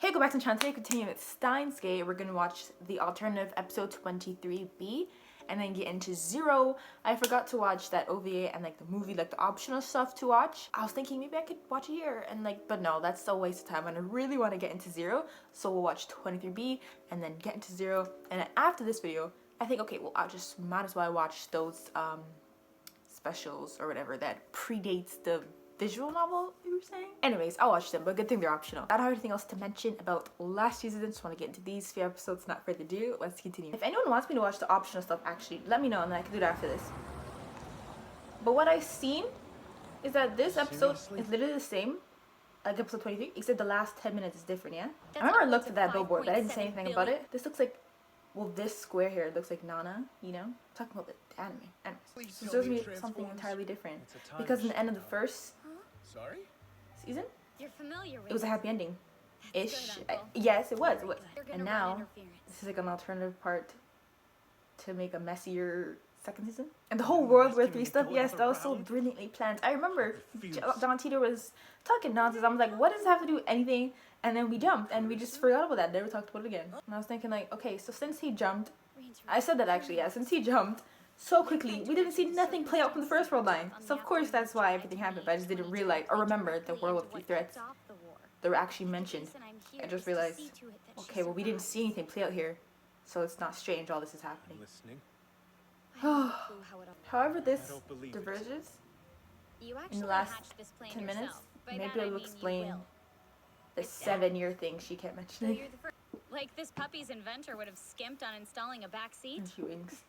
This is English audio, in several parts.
Hey, go back to the channel. Today, continuing with Steins. We're gonna watch the alternative episode 23B and then get into Zero. I forgot to watch that OVA and like the movie, like the optional stuff to watch. I was thinking maybe I could watch it here and like, but no, that's still a waste of time and I really want to get into Zero. So we'll watch 23B and then get into Zero. And then after this video, I think, okay, well, I just might as well watch those specials or whatever that predates the visual novel you were saying. Anyways, I'll watch them, but good thing they're optional. I don't have anything else to mention about last season. Just want to get into these few episodes. Not further ado, let's continue. If anyone wants me to watch the optional stuff, actually let me know and then I can do that after this. But what I've seen is that this episode is literally the same like episode 23, except the last 10 minutes is different. Yeah, I remember I looked at that billboard but I didn't say anything about it. This looks like, well, this square here looks like Nana, you know? I'm talking about the anime. Anyways, so it shows me something entirely different. Because in the end of the first season, it was a happy ending. Ish. Yes, it was. And now, this is like an alternative part to make a messier second season. And the whole World War III stuff, yes, that was so brilliantly planned. I remember John Titor was talking nonsense. I was like, what does it have to do with anything? And then we jumped and we just forgot about that. Never talked about it again. And I was thinking like, okay, so since he jumped, I said that actually, yeah, since he jumped so quickly, we didn't see nothing play out from the first world line. So of course that's why everything happened, but I just didn't realize or remember the World War III threats that were actually mentioned. I just realized, okay, well, we didn't see anything play out here, so it's not strange all this is happening. However this diverges in the last 10 minutes, maybe I'll explain the 7-year thing she kept mentioning. Like this puppy's inventor would have skimped on installing a back seat. And she winks.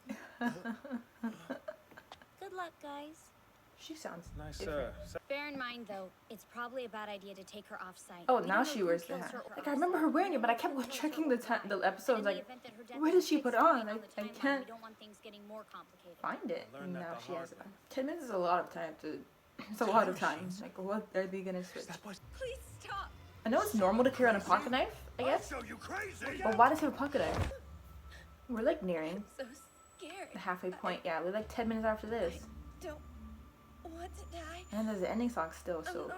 Good luck, guys. She sounds nice. Bear in mind, though, it's probably a bad idea to take her off-site. Oh, now she wears the hat. Like, I remember her wearing it, but I kept checking the episodes. Like, where did she put it on? I can't find it. And now she has it on. 10 minutes is a lot of time to... It's a lot of time. Like, what are they gonna switch? Please stop. I know it's normal to carry on a pocket knife, I guess. But why does he have a pocket knife? We're like nearing the halfway point. Yeah, we're like 10 minutes after this. Want to die? And there's the ending song still, so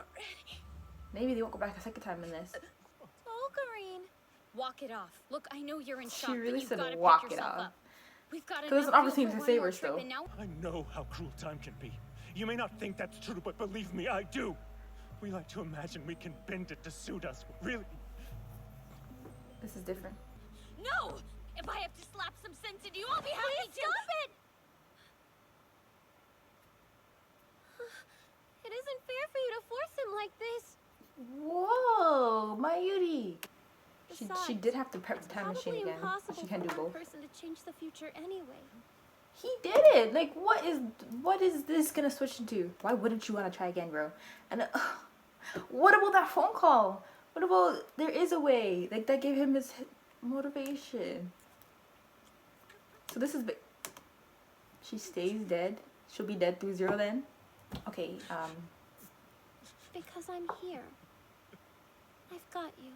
maybe they won't go back a second time in this. Olgarine, walk it off. Look, I know you're in shock. She really but said gotta walk pick it yourself off. Up. We've got there's an opportunity to save her still. I know how cruel time can be. You may not think that's true, but believe me, I do. We like to imagine we can bend it to suit us. Really? This is different. No! If I have to slap some sense into you, I'll be happy to. Stop it! It isn't fair for you to force him like this. Whoa, Mayuri. She did have to prep the time machine again. She can do both. Person to change the future anyway. He did it. Like, what is this gonna switch into? Why wouldn't you want to try again, bro? And what about that phone call? What about there is a way? Like, that gave him his motivation. So this is big. She stays dead. She'll be dead through Zero then. Okay. Because I'm here. I've got you.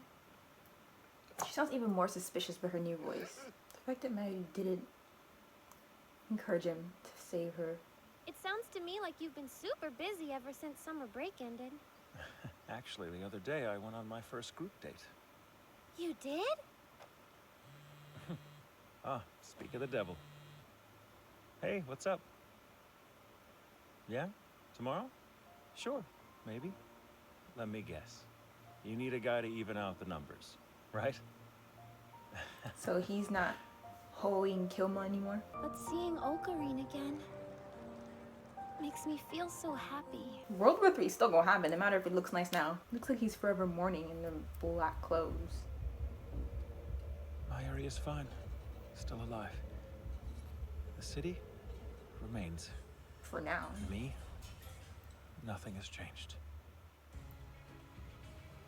She sounds even more suspicious with her new voice. The fact that Mary didn't encourage him to save her. It sounds to me like you've been super busy ever since summer break ended. Actually, the other day I went on my first group date. You did? Speak of the devil. Hey, what's up? Yeah? Tomorrow? Sure, maybe. Let me guess. You need a guy to even out the numbers, right? So he's not hoeing Kilma anymore? But seeing Olgarine again makes me feel so happy. World War III is still gonna happen, no matter if it looks nice now. Looks like he's forever mourning in the black clothes. Mayuri is fine. Still alive. The city remains. For now. Me? Nothing has changed.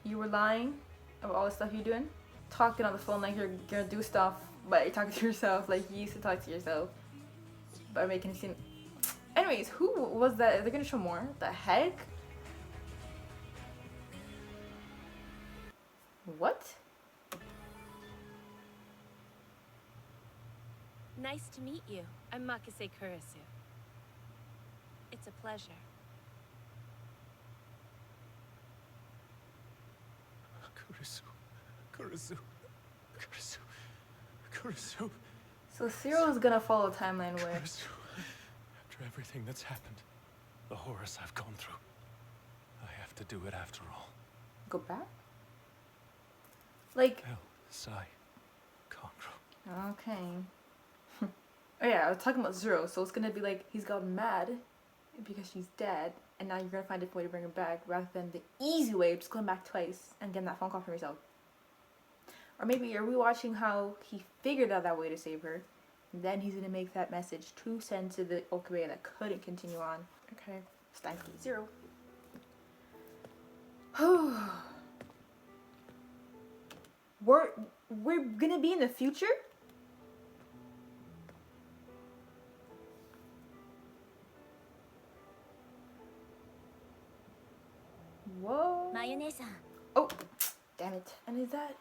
You were lying about all the stuff you're doing? Talking on the phone like you're gonna do stuff, but you're talking to yourself like you used to talk to yourself. By making it seem... Anyways, who was that? Are they gonna show more? The heck? What? Nice to meet you. I'm KÄUSU. It's a pleasure. KÄUSU. KЯUSU. KЯUSU. KЯUSU. So Cyril is gonna follow a timeline where KЯUSU. After everything that's happened, the horrors I've gone through, I have to do it after all. go back. Like, Hell, sigh, Conqueror. okay. Oh yeah, I was talking about Zero, so it's gonna be like he's gotten mad because she's dead, and now you're gonna find a different way to bring her back rather than the easy way of just going back twice and getting that phone call from yourself. Or maybe you're rewatching how he figured out that way to save her, and then he's gonna make that message to send to the Okabe that couldn't continue on. Okay, Steins Gate 0. We're gonna be in the future? Whoa. Mayonnaise-san. Oh, damn it. And is that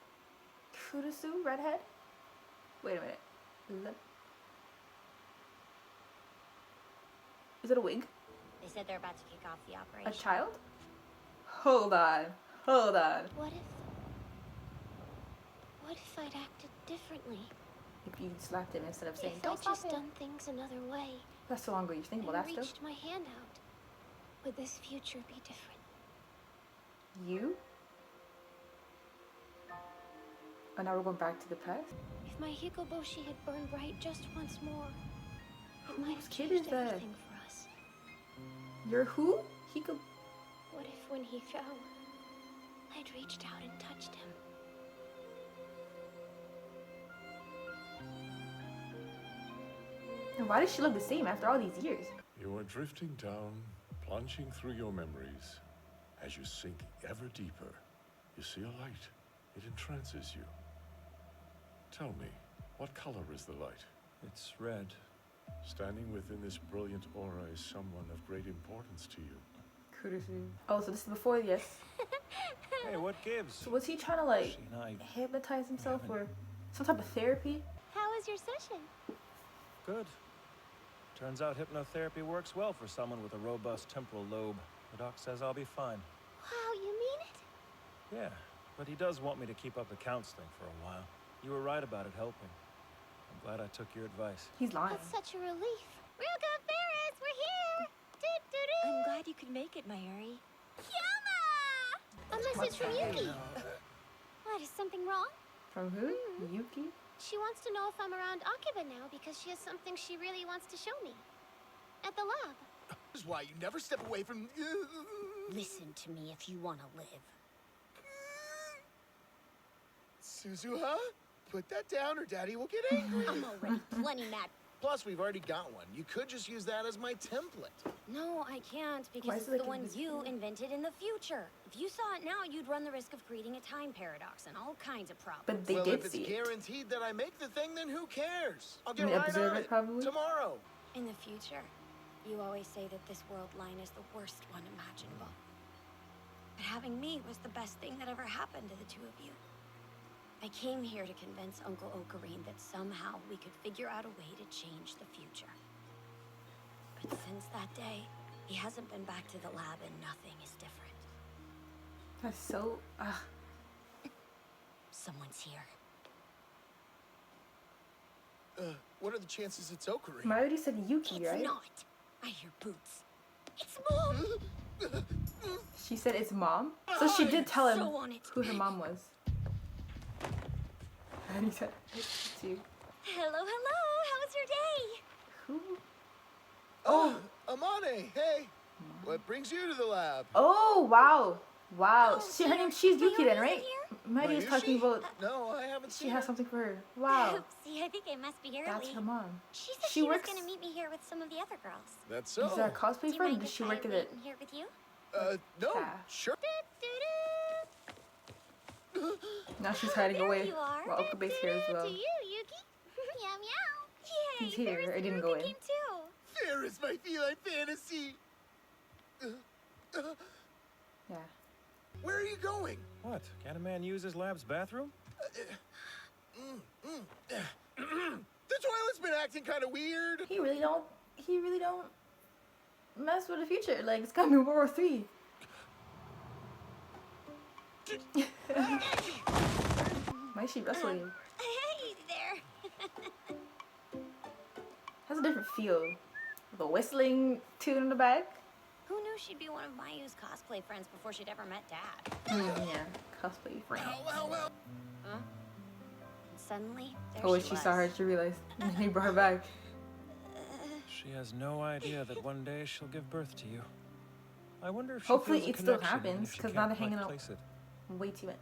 KЯUSU, redhead? Wait a minute. Is it a wig? They said they're about to kick off the A operation. child? Hold on. Hold on. What if I'd acted differently? If you slapped him instead of saying, If don't I'd slap just him. done things another way That's so long ago. You think about and that still? reached my hand out, would this future be different? You? And now we're going back to the past? If my Hikoboshi had burned bright just once more, it might have Whose kid changed is that? everything for us. You're who? He could. What if when he fell, I'd reached out and touched him? And why does she look the same after all these years? You are drifting down, plunging through your memories. As you sink ever deeper, you see a light. It entrances you. Tell me, what color is the light? It's red. Standing within this brilliant aura is someone of great importance to you. KЯUSU. Oh, so this is before this. Hey, what gives? So was he trying to like She and I, hypnotize himself or some type of therapy? How was your session? good. Turns out hypnotherapy works well for someone with a robust temporal lobe. The doc says I'll be fine. Wow, you mean it? Yeah, but he does want me to keep up the counseling for a while. You were right about it helping. I'm glad I took your advice. He's lying. That's such a relief. Ryuga Ferris, we're here! Doo-doo-doo! I'm glad you could make it, Mayuri. Kyama! A message from Yuki. What, is something wrong? From who? Yuki? She wants to know if I'm around Akiba now because she has something she really wants to show me. At the lab. This is why you never step away from... Listen to me if you want to live. Suzu, huh? Put that down or Daddy will get angry. I'm already plenty mad. Plus, we've already got one. You could just use that as my template. No, I can't Why because is it's it like the a ones you video? invented in the future. If you saw it now, you'd run the risk of creating a time paradox and all kinds of problems. But they well, did if it's see it. guaranteed that I make the thing, then who cares? I'll You get mean right observe on it, probably? tomorrow. In the future, you always say that this world line is the worst one imaginable. But having me was the best thing that ever happened to the two of you. I came here to convince Uncle Ocarine that somehow we could figure out a way to change the future. But since that day, he hasn't been back to the lab and nothing is different. That's so. Someone's here. What are the chances it's Ocarine? I already said Yuki, It's right? not. I hear boots. It's Mom! She said it's mom. So she did tell him So on its who her way. mom was. And he said it's you. Hello, hello. How was your day? Who? Oh, Amane, hey. What brings you to the lab? Oh wow, wow. Oh, She, her name. dear. She's Yuki then, Mayuri right? isn't Maddie was talking Mayushi? about. No, I haven't She seen has her. something for her. Wow, Oopsie, I think I must be early. that's her mom. She said She she, was works- gonna meet me here with some of the other girls. That's so. Is that a cosplay Do you friend? mind Does if she I work at wait it? in here with you? No, Yeah. sure. Now she's hiding There away. you are. While Okabe's here as well. To you, Yuki. Meow meow. Yay, He's here. Ferris I and didn't Ruka go in. came too. There is my feline fantasy. Yeah. Where are you going? What? Can a man use his lab's bathroom? The toilet's been acting kind of weird. He really don't. He really don't mess with the future. Like it's gonna be World War III. Why is she wrestling? Hey there. Has a different feel. The whistling tune in the back. Who knew she'd be one of Mayu's cosplay friends before she'd ever met Dad? Yeah, cosplay friend. Huh? And suddenly, there Oh, when she she was. saw her, she realized. And he brought her back. She has no idea that one day she'll give birth to you. I wonder if she Hopefully feels a it still connection, even happens, if she 'cause can't now they're quite hanging out. place it. Way too much.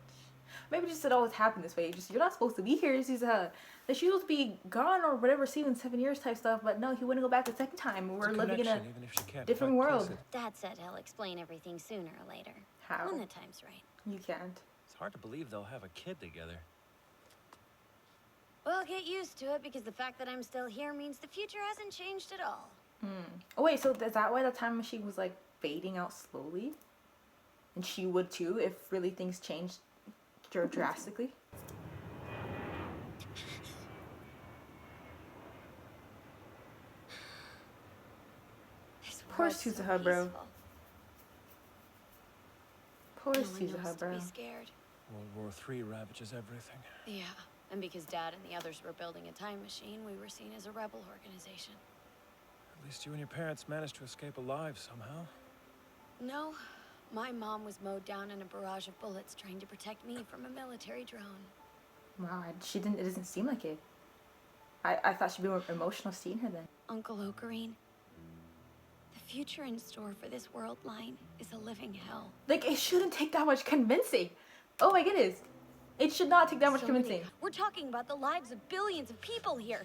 Maybe just it always happened this way. Just you're not supposed to be here. She's that she's supposed to be gone or whatever, see in 7 years type stuff. But no, he wouldn't go back the second time. We're It's living in a connection, even if she can't different quite place world. it. Dad said he'll explain everything sooner or later. How? When the time's right. You can't. It's hard to believe they'll have a kid together. Well, get used to it because the fact that I'm still here means the future hasn't changed at all. Oh wait, so is that why the time machine was like fading out slowly? And she would too if really things changed drastically? This Poor world's so Suzuha, bro. peaceful. Poor No one knows Suzuha, to bro. be scared. World War III ravages everything. Yeah, and because Dad and the others were building a time machine, we were seen as a rebel organization. At least you and your parents managed to escape alive somehow. No, my mom was mowed down in a barrage of bullets trying to protect me from a military drone. Wow, she didn't. It doesn't seem like it. I thought she'd be more emotional seeing her then. Uncle Ocarine, the future in store for this world line is a living hell. Like it shouldn't take that much convincing. Oh my goodness, it should not take that much So many- convincing. We're talking about the lives of billions of people here.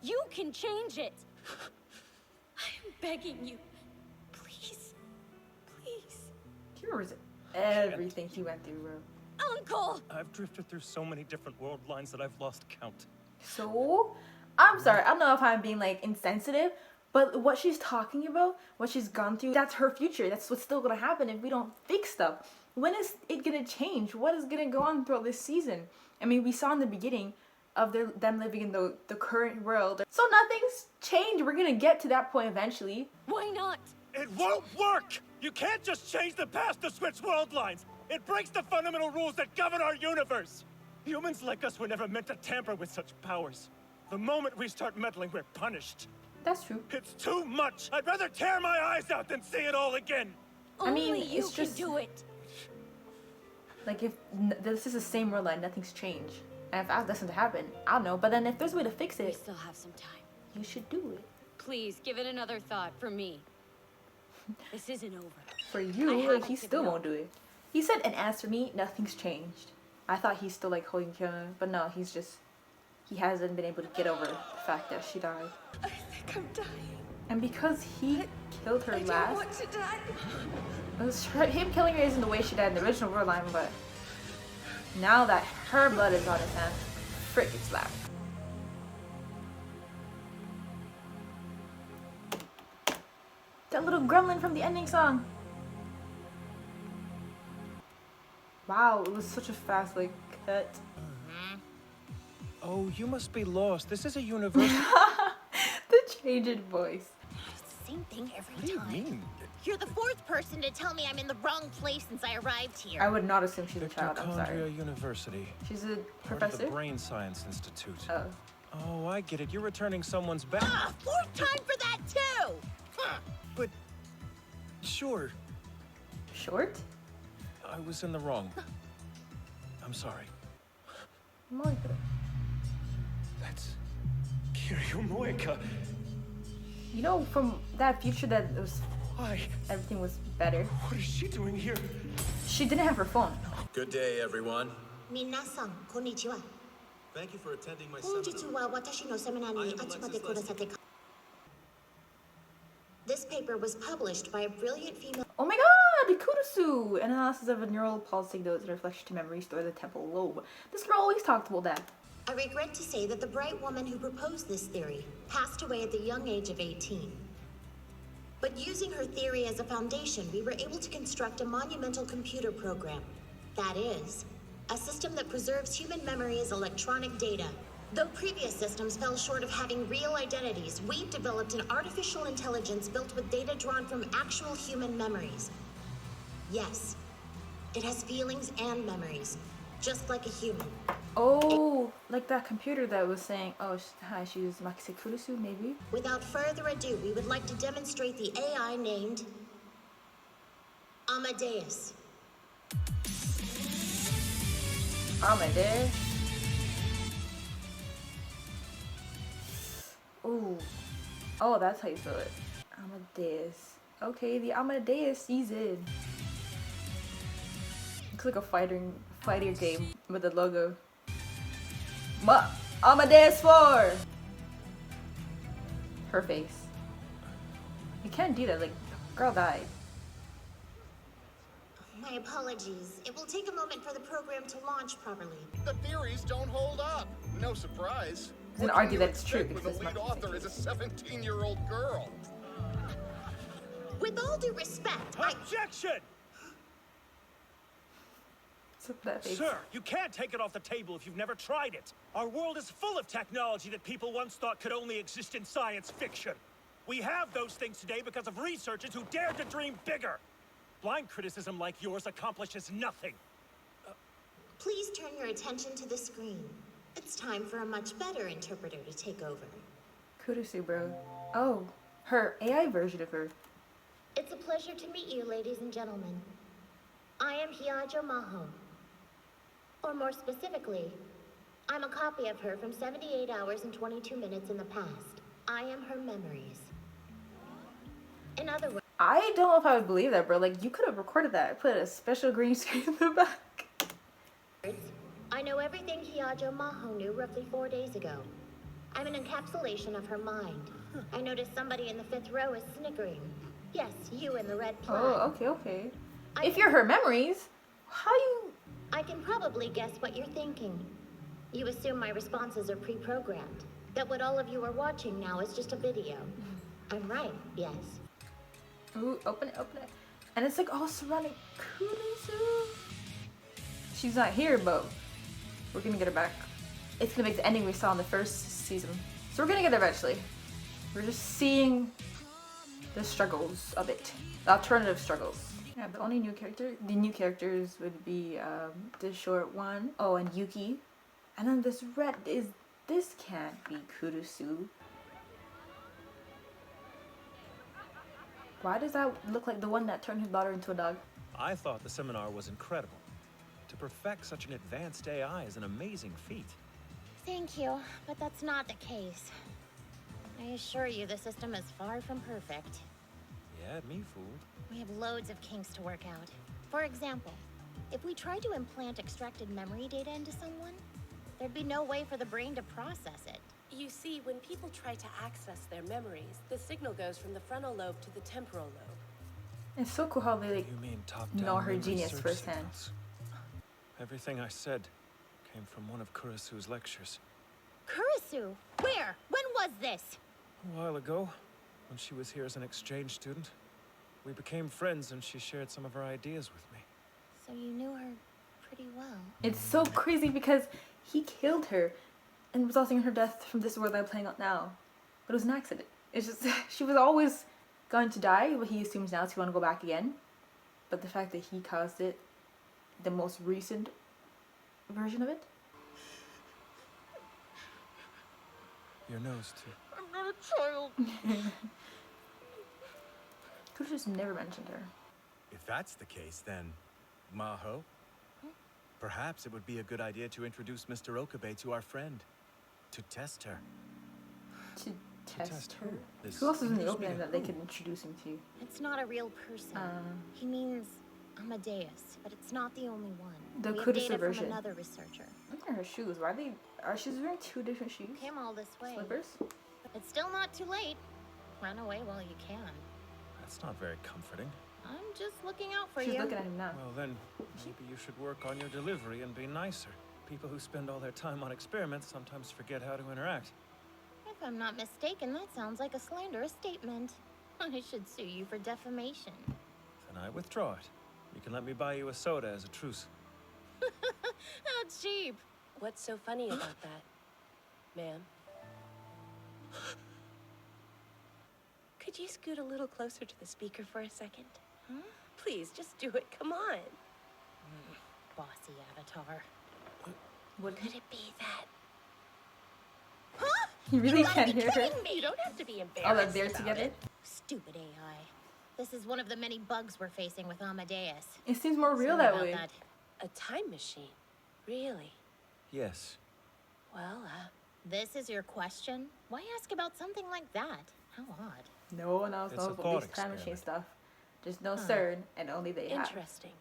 You can change it. I'm begging you. Please. Please. He remembers everything he went through, bro. Uncle! I've drifted through so many different world lines that I've lost count. So, I'm sorry. I don't know if I'm being like insensitive, but what she's talking about, what she's gone through, that's her future. That's what's still gonna happen if we don't fix stuff. When is it gonna change? What is gonna go on throughout this season? I mean, we saw in the beginning of them living in the current world. So nothing's changed. We're gonna get to that point eventually. Why not? It won't work! You can't just change the past to switch world lines! It breaks the fundamental rules that govern our universe! Humans like us were never meant to tamper with such powers. The moment we start meddling, we're punished. That's true. It's too much! I'd rather tear my eyes out than see it all again! I mean, Only you it's can just- do it. Like if this is the same world line, nothing's changed. And if that doesn't happen, I don't know. But then if there's a way to fix We it, still have some time. you should do it. Please give it another thought for me. This isn't over. For I you, like, haven't he given still up. won't do it. He said, and as for me, nothing's changed. I thought he's still like holding Kiona, but no, he's just, he hasn't been able to get over the fact that she died. I think I'm dying. And because he killed her I don't last, want to die. it was him killing her isn't the way she died in the original world line, but now that her blood is on his hands, frickin' slap. That little gremlin from the ending song. Wow, it was such a fast like cut. Oh, you must be lost. This is a university. The change in voice. It's the same thing every What do you time. mean? You're the fourth person to tell me I'm in the wrong place since I arrived here. I would not assume she's a child, I'm Mitochondria sorry. University. She's a Part of professor? the Brain Science Institute. Oh. Oh, I get it. You're returning someone's back. Ah, fourth time for that too! But sure, Short? I was in the wrong. I'm sorry. Moika. That's Kiryu Moeka. You know, from that future that it was Why? everything was better. What is she doing here? She didn't have her phone. Good day, everyone. Minasan, konnichiwa. Thank you for attending my seminar. 本日は私のセミナーに集まってくださって This paper was published by a brilliant female Oh my god! KÄUSU! An analysis of a neural pulsing nodes in reflection to memory store the temporal lobe. This girl always talked about that. I regret to say that the bright woman who proposed this theory passed away at the young age of 18. But using her theory as a foundation, we were able to construct a monumental computer program. That is, a system that preserves human memory as electronic data. Though previous systems fell short of having real identities, we've developed an artificial intelligence built with data drawn from actual human memories. Yes, it has feelings and memories. just like a human. Oh, like that computer that was saying, oh, hi, she's Makise KÄUSU, maybe? Without further ado, we would like to demonstrate the AI named Amadeus. Amadeus. Ooh. Oh, that's how you spell it. Amadeus. Okay, the Amadeus season. Looks like a fighter game with a logo. Amadeus 4! Her face. You can't do that, like, girl died. My apologies. It will take a moment for the program to launch properly. The theories don't hold up. No surprise. You can What argue you that it's true expect because when the lead Makise author is a 17-year-old girl. With all due respect, Objection! That face. Sir, you can't take it off the table if you've never tried it. Our world is full of technology that people once thought could only exist in science fiction. We have those things today because of researchers who dared to dream bigger. Blind criticism like yours accomplishes nothing. Please turn your attention to the screen. It's time for a much better interpreter to take over. KÄUSU, bro. Oh, her AI version of her. It's a pleasure to meet you, ladies and gentlemen. I am KÄYAUSU Maho. Or more specifically, I'm a copy of her from 78 hours and 22 minutes in the past. I am her memories. In other words, I don't know if I would believe that, bro. Like, you could have recorded that. Put a special green screen in the back. I know everything KÄYAUSU Maho knew roughly 4 days ago. I'm an encapsulation of her mind. I noticed somebody in the 5th row is snickering. Yes, you in the red plaid. Oh, okay. If you're her memories, how you... I can probably guess what you're thinking. You assume my responses are pre-programmed. That what all of you are watching now is just a video. I'm right, yes. Ooh, open it. And it's like all surrounding KÄUSU. She's not here, but we're gonna get her back. It's gonna make the ending we saw in the first season. So we're gonna get her eventually. We're just seeing the struggles of it. The alternative struggles. Yeah, the new characters would be the short one. Oh, and Yuki. And then this red this can't be KÄUSU. Why does that look like the one that turned his daughter into a dog? I thought the seminar was incredible. To perfect such an advanced AI is an amazing feat. Thank you, but that's not the case. I assure you the system is far from perfect. You had me fooled. We have loads of kinks to work out. For example, if we tried to implant extracted memory data into someone, there'd be no way for the brain to process it. You see, when people try to access their memories, the signal goes from the frontal lobe to the temporal lobe. It's so cool how they like You mean top-down know her memory genius search firsthand. signals? Everything I said came from one of KÄUSU's lectures. KÄUSU? Where? When was this? A while ago, when she was here as an exchange student, we became friends and she shared some of her ideas with me. So you knew her pretty well. It's so crazy because he killed her and resulting in her death from this world I'm playing out now. But it was an accident. It's just, she was always going to die, but he assumes now to want to go back again. But the fact that he caused it, the most recent version of it. Your nose, too. I'm not a child. Could have just never mentioned her. If that's the case, then, Maho, perhaps it would be a good idea to introduce Mr. Okabe to our friend. To test her. To test her? This Who else is in the introduce me opening to that they who? could introduce him to? It's not a real person. He means Amadeus, but it's not the only one. The we have KÄUSU data version. from another researcher. Look at her shoes. Why are she wearing two different shoes? Came all this way. Slippers? It's still not too late. Run away while you can. That's not very comforting. I'm just looking out for She's you. looking at him now. Well then, maybe you should work on your delivery and be nicer. People who spend all their time on experiments sometimes forget how to interact. If I'm not mistaken, that sounds like a slanderous statement. I should sue you for defamation. Then I withdraw it. You can let me buy you a soda as a truce. How cheap. What's so funny about that, ma'am? Could you scoot a little closer to the speaker for a second? Huh? Please, just do it. Come on. Bossy avatar. What? Could it be that? You really can't hear her. You don't have to be embarrassed. Oh, that they're about together? it. Stupid AI. This is one of the many bugs we're facing with Amadeus. It seems more real Sorry that about way. that. A time machine? Really? Yes. Well, This is your question? Why ask about something like that? How odd. No, no, it's It's a not thought these time machine experiment. stuff. Just no CERN, and only they have. interesting.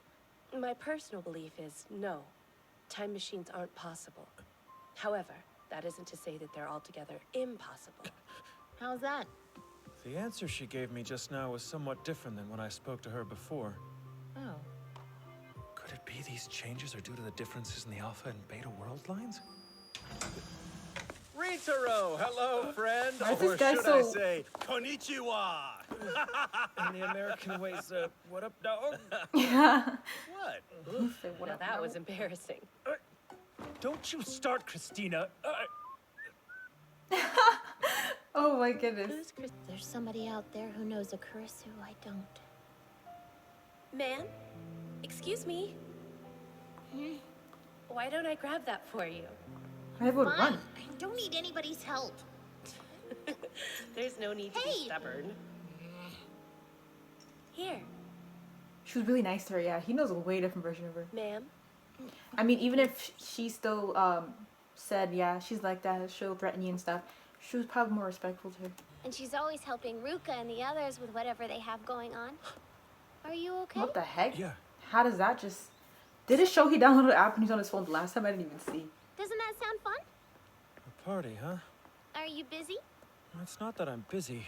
My personal belief is no. Time machines aren't possible. However, that isn't to say that they're altogether impossible. How's that? The answer she gave me just now was somewhat different than when I spoke to her before. Oh. Could it be these changes are due to the differences in the alpha and beta world lines? Ritaro, hello, friend. Why is this Or guy should so- I say, konnichiwa? In the American ways, what up, dog? What? Now that was embarrassing. Don't you start, Christina. Oh my goodness. Who's Chris? There's somebody out there who knows a KÄUSU I don't. Ma'am? Excuse me? Why don't I grab that for you? I would Fine. run. I don't need anybody's help. There's no need to be Hey! stubborn. Here, She was really nice to her, yeah. He knows a way different version of her. ma'am. I mean, even if she still said, yeah, she's like that, she'll threaten you and stuff, she was probably more respectful to her. And she's always helping Ruka and the others with whatever they have going on. Are you okay? What the heck? Yeah. How does that just... Did it show he downloaded the app and he's on his phone the last time? I didn't even see. Doesn't that sound fun? A party, huh? Are you busy? It's not that I'm busy.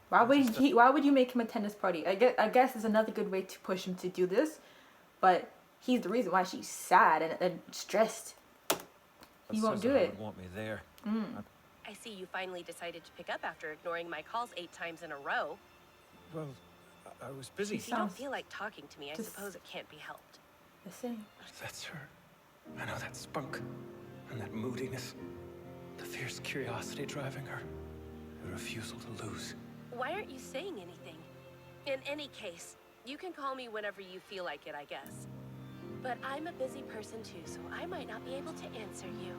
Why would you make him attend this party? I guess it's another good way to push him to do this, but he's the reason why she's sad and stressed. He That won't says do that I it. would want me there. I see you finally decided to pick up after ignoring my calls 8 times in a row. Well, I was busy. If you don't Sounds feel like talking to me, I just- suppose it can't be helped. The same. That's her. I know that spunk and that moodiness. The fierce curiosity driving her. The refusal to lose. Why aren't you saying anything? In any case, you can call me whenever you feel like it, I guess. But I'm a busy person too, so I might not be able to answer you.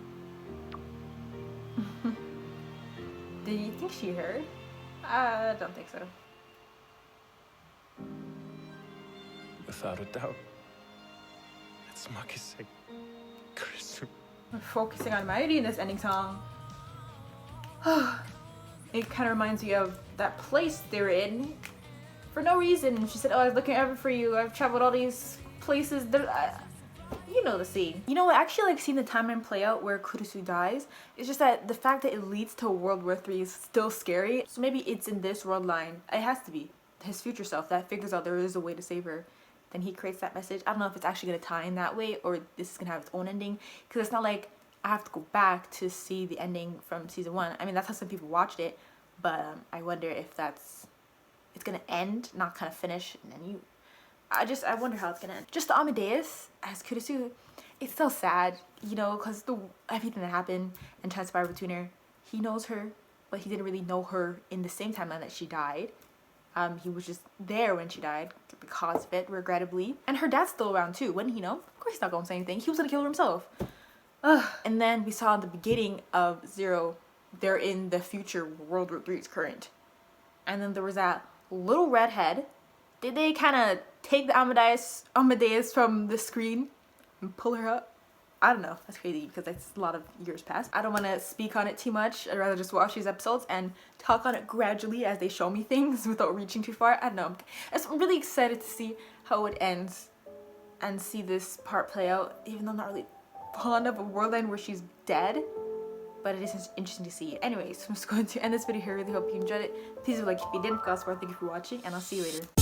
Did you think she heard? I don't think so. Without a doubt. It's Makise. KÄUSU. We're focusing on Mairi in this ending song. It kind of reminds me of that place they were in for no reason. She said, oh, I was looking ever for you. I've traveled all these places. You know the scene. You know what? I actually like seeing the timeline play out where KÄUSU dies. It's just that the fact that it leads to World War III is still scary. So maybe it's in this world line. It has to be. His future self that figures out there is a way to save her. Then he creates that message. I don't know if it's actually going to tie in that way or this is going to have its own ending. Because it's not like I have to go back to see the ending from season 1. I mean, that's how some people watched it. But I wonder if it's going to end, not kind of finish. And then I wonder how it's going to end. Just the Amadeus as KÄUSU, it's still sad, you know, because everything that happened and transpired between her. He knows her, but he didn't really know her in the same timeline that she died. He was just there when she died because of it, regrettably. And her dad's still around too. Wouldn't he know? Of course he's not going to say anything. He was going to kill her himself. And then we saw in the beginning of Zero, they're in the future World War III's current. And then there was that little redhead. Did they kind of take the Amadeus from the screen and pull her up? I don't know. That's crazy because that's a lot of years past. I don't want to speak on it too much. I'd rather just watch these episodes and talk on it gradually as they show me things without reaching too far. I don't know. I'm really excited to see how it ends and see this part play out, even though I'm not really fond of a world line where she's dead. But it is interesting to see. Anyways, I'm just going to end this video here. I really hope you enjoyed it. Please leave a like if you did. Thank you for watching, and I'll see you later.